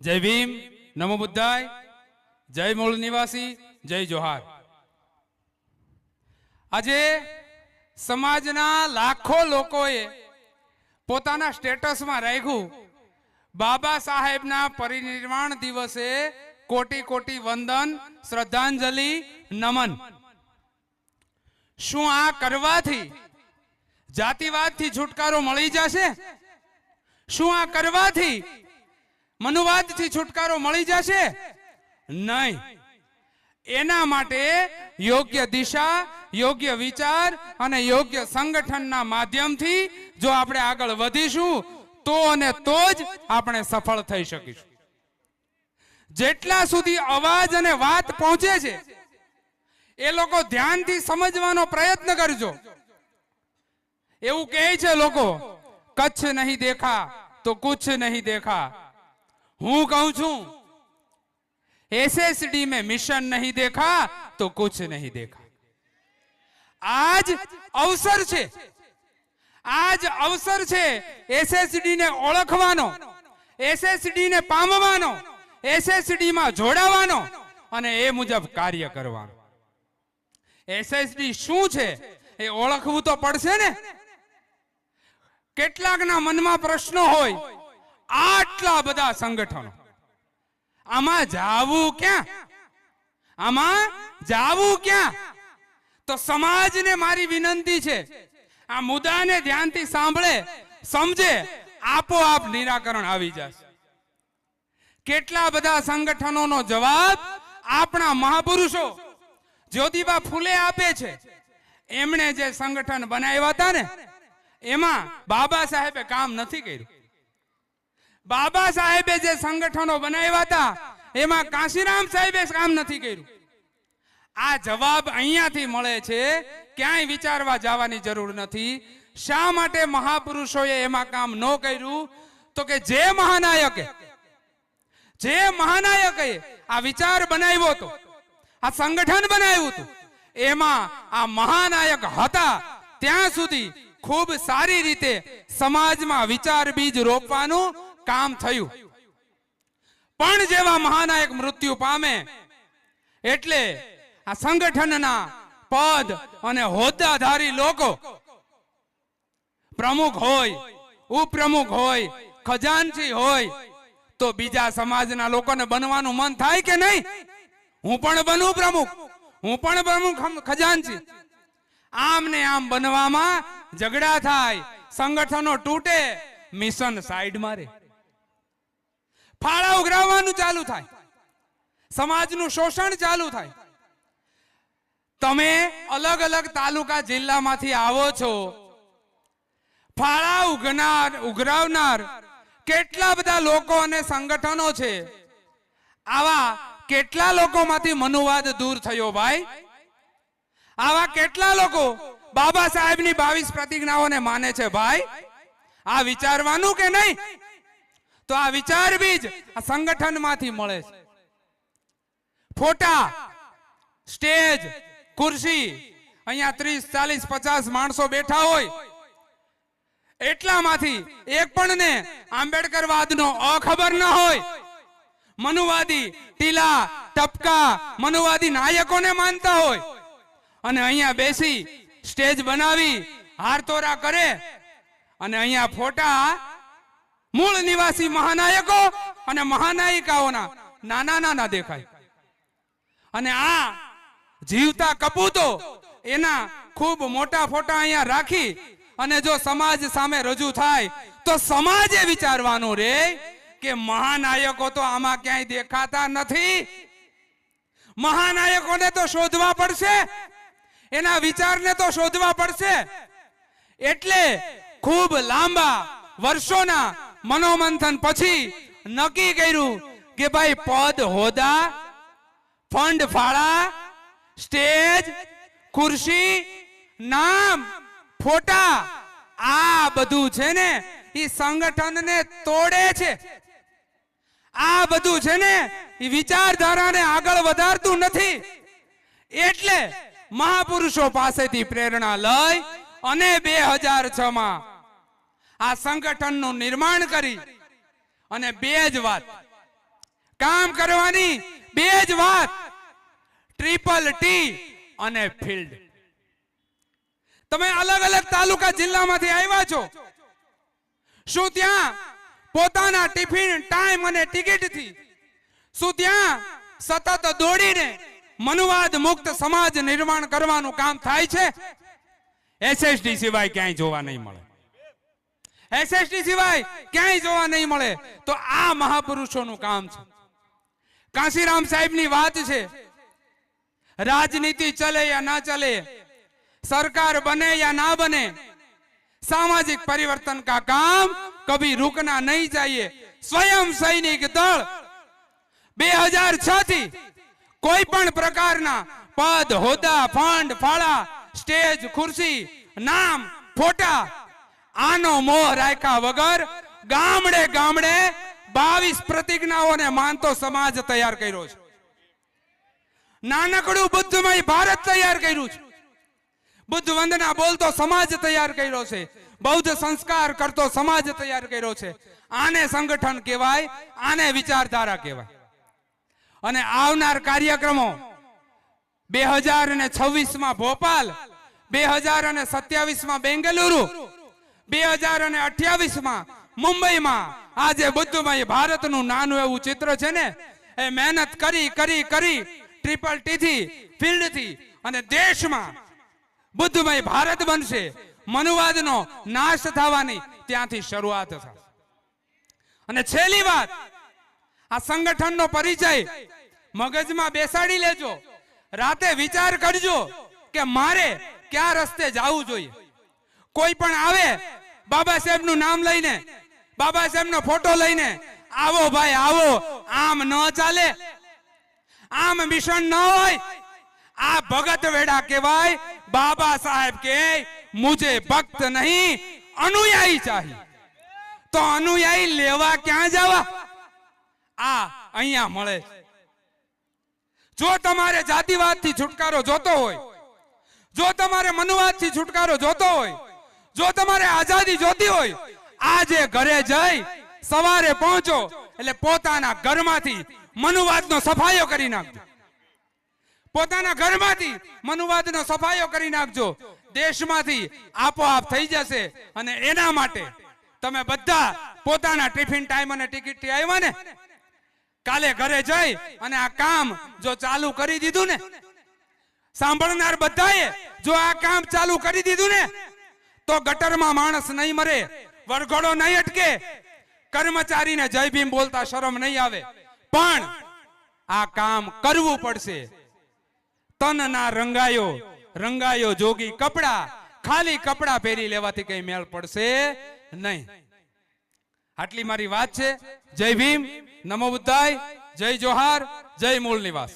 जय भीम, नमो बुद्धाय, जय मूल निवासी, जय जोहार। આજે સમાજના લાખો લોકોએ પોતાના સ્ટેટસમાં રાખ્યું બાબા સાહેબના પરિનિર્વાણ દિવસે કોટી કોટી વંદન, શ્રદ્ધાંજલિ, નમન। શું આ કરવાથી જાતિવાદથી છુટકારો મળી જશે? શું આ કરવાથી મનુવાદથી છુટકારો મળી જશે? નહીં। એના માટે યોગ્ય દિશા, યોગ્ય વિચાર અને યોગ્ય સંગઠનના માધ્યમથી જો આપણે આગળ વધીશું તો અને તો જ આપણે સફળ થઈ શકીશું। જેટલા સુધી અવાજ અને વાત પહોંચે છે એ લોકો ધ્યાનથી સમજવાનો પ્રયત્ન કરજો। એવું કહે છે લોકો, કચ્છ નહીં દેખા તો કુછ નહીં દેખા। હું કહું છું, एसएसडी में मिशन नहीं देखा तो कुछ नहीं देखा। आज अवसर छे, आज अवसर छे एसएसडी ने ओळखवानो, एसएसडी ने पामवानो, एसएसडी में जोड़ावानो अने ए मुजब कार्य करवानो। एसएसडी शुं छे ए ओळखवुं तो पड़शे ने। केटलाकना मनमा प्रश्नो होय, आटला बधा संगठनो, आमा जावू क्या, आमा जावू क्या? तो समाज ने मारी विनंती छे, आ मुद्दा ने ध्यान थी सांभळे समझे, आपोआप निराकरण आवी जाशे। केटला बधा संगठनों नो जवाब आपणा महापुरुषो ज्योतिबा फूले आपे छे। एमणे जे संगठन बनाव्या हता ने एमां बाबा साहेबे काम नथी कर्युं। बाबा साहेबे जे संगठनो बनाव्या था एमां काशीराम साहेबे काम नथी कर्युं। आ जवाब अहींयाथी मळे छे, क्यांय विचारवा जवानी जरूर नथी। शा माटे महापुरुषोए एमां काम न कर्युं? तो के जे महानायके आ विचार बनाव्यो तो, आ संगठन बनाव्युं तो, एमां आ महानायक हता त्यां सुधी खूब सारी रीते समाजमां विचार बीज रोपवानुं काम थयुं। पण जेवा महानायक मृत्यु पामे एटले आ संगठनना पद अने होद्दाधारी लोको, प्रमुख होय, उपप्रमुख होय, खजानची होय, तो बीजा समाजना लोकोने बनवानुं मन थाय के नहीं? हूँ पण बनूं प्रमुख, हूँ पण बनूं खजानची। आम ने आम बनवामां झगड़ा थाय, संगठनो तूटे, मिशन साइड मारे, फाळा उघरावવાનું ચાલુ થાય, સમાજનું શોષણ ચાલુ થાય। તમે અલગ અલગ તાલુકા જિલ્લામાંથી આવો છો, ફાળા ઉઘરાવનાર કેટલા બધા લોકો અને સંગઠનો છે। આવા કેટલા લોકોમાંથી મનુવાદ દૂર થયો ભાઈ? આવા કેટલા લોકો બાબા સાહેબની 22 પ્રતિજ્ઞાઓને માને છે ભાઈ? આ વિચારવાનું કે નહીં? तो आ विचार बीज आ संगठन माथी मळे छे। फोटा, स्टेज, कुर्सी, अहींया 30, 40, 50 माणसो बैठा होय, एटला माथी एक पण ने आंबेडकरवादनो अखबर न होय। मनुवादी टीला टपका मनुवादी नायकोने मानता होय अने अहींया बेसी स्टेज बनावी हारतोरा करे अने अहींया फोटा मूल निवासी महानायको अने महानायिकाओना नाना नाना देखाय अने आ जीवता कपूतो एना खूब मोटा फोटा अहींया राखी अने जो समाज सामे रजू थाय तो समाजे विचारवानुं रे के महानायको तो आमां क्यांय देखाता नथी। महानायकोने तो शोधवा पड़शे, एना विचारने तो शोधवा पड़शे। एटले खूब लांबा वर्षोना मनोमंथन पछी नक्की कर्युं के भाई पद, होदा, फंड फाळा, स्टेज, कुर्सी, नाम, फोटा, आ बधुं छे ने ई संगठन ने तोड़े छे। आ बधुं छे ने ई विचारधाराने आगळ वधारतुं नथी। एटले महापुरुषो पासेथी प्रेरणा लई अने 2006 मां आ संगठन નું નિર્માણ કરી અને બે જ વાત કામ કરવાની બે જ વાત, ટ્રિપલ ટી અને ફિલ્ડ. તમે અલગ અલગ તાલુકા જિલ્લામાંથી આવ્યા છો, શું ત્યાં પોતાના ટિફિન ટાઈમ અને ટિકિટથી શું ત્યાં સતત દોડીને મનુવાદ મુક્ત સમાજ નિર્માણ કરવાનું કામ થાય છે? એસએસડી સિવાય ક્યાંય જોવા નહીં મળે. એસએસડી સિવાય ક્યાંય જોવા નહીં મળે. તો આ મહાપુરુષોનું કામ છે. કાશીરામ સાહેબની વાત છે, રાજનીતિ ચલે યા ના ચલે, सरकार बने या ना बने, सामाजिक परिवर्तन का काम कभी रुकना नहीं चाहिए. स्वयं सैनिक दल 2006 થી કોઈ પણ પ્રકારના પદ, હોદ્દા, ફંડ, ફાળા, સ્ટેજ, ખુરશી, નામ, ફોટા આનો મોહ રાખ્યા વગર ગામડે ગામડે 22 પ્રતિજ્ઞાઓને માનતો સમાજ તૈયાર કર્યો છે. નાનકડું બુદ્ધમય ભારત તૈયાર કર્યું છે. બુદ્ધ વંદના બોલતો સમાજ તૈયાર કર્યો છે. બૌદ્ધ સંસ્કાર કરતો સમાજ તૈયાર કર્યો છે. આને સંગઠન કહેવાય, આને વિચારધારા કહેવાય. અને આવનાર કાર્યક્રમો 2026 માં ભોપાલ, 2027 માં બેંગલુરુ, 2028 માં મુંબઈમાં આજે બુદ્ધમય ભારતનું નાનું એવું ચિત્ર છે ને, એ મહેનત કરી કરી કરી ટ્રિપલ ટી થી, ફિલ્ડ થી અને દેશમાં બુદ્ધમય ભારત બનશે. મનુવાદનો નાશ થવાની ત્યાંથી શરૂઆત થશે. અને છેલ્લી વાત, આ સંગઠનનો પરિચય મગજમાં બેસાડી લેજો. રાતે વિચાર કરજો કે મારે કયા રસ્તે જવું જોઈએ. કોઈ પણ આવે બાબા સાહેબનું નામ લઈને, બાબા સાહેબનો ફોટો લઈને, આવો ભાઈ આવો, આમ ન ચાલે. આમ મિશન ન હોય. આ ભગત વેડા કહેવાય. બાબા સાહેબ કે મુझे ભક્ત નહીં અનુયાયી चाहिए. તો અનુયાયી લેવા ક્યાં જવા? આ અહીંયા મળે. જો તમારે જાતિવાદથી છુટકારો જોતો હોય, જો તમારે મનુવાદથી છુટકારો જોતો હોય, જો તમારે આઝાદી જોતી હોય, આજે ઘરે જઈ સવારે પહોંચો એટલે પોતાના ઘરમાંથી મનુવાદનો સફાયો કરી નાખજો. પોતાના ઘરમાંથી મનુવાદનો સફાયો કરી નાખજો. દેશમાંથી આપોઆપ થઈ જશે. અને એના માટે તમે બધા પોતાના ટિફિન ટાઈમ અને ટિકિટથી આવ્યા ને, કાલે ઘરે જઈ અને આ કામ જો ચાલુ કરી દીધું ને, સાંભળનાર બધાએ જો આ કામ ચાલુ કરી દીધું ને, તો ગટરમાં માણસ નહીં મરે, વરઘોડો નહીં અટકે, કર્મચારીને જય ભીમ બોલતા શરમ નહીં આવે. પણ આ કામ કરવું પડશે. તન ના રંગાયો, રંગાયો જોગી કપડા, ખાલી કપડા પહેરી લેવાથી કઈ મેળ પડશે નહીં. આટલી મારી વાત છે. જય ભીમ, નમો બુદ્ધાય, જય જોહાર, જય મૂળ નિવાસ.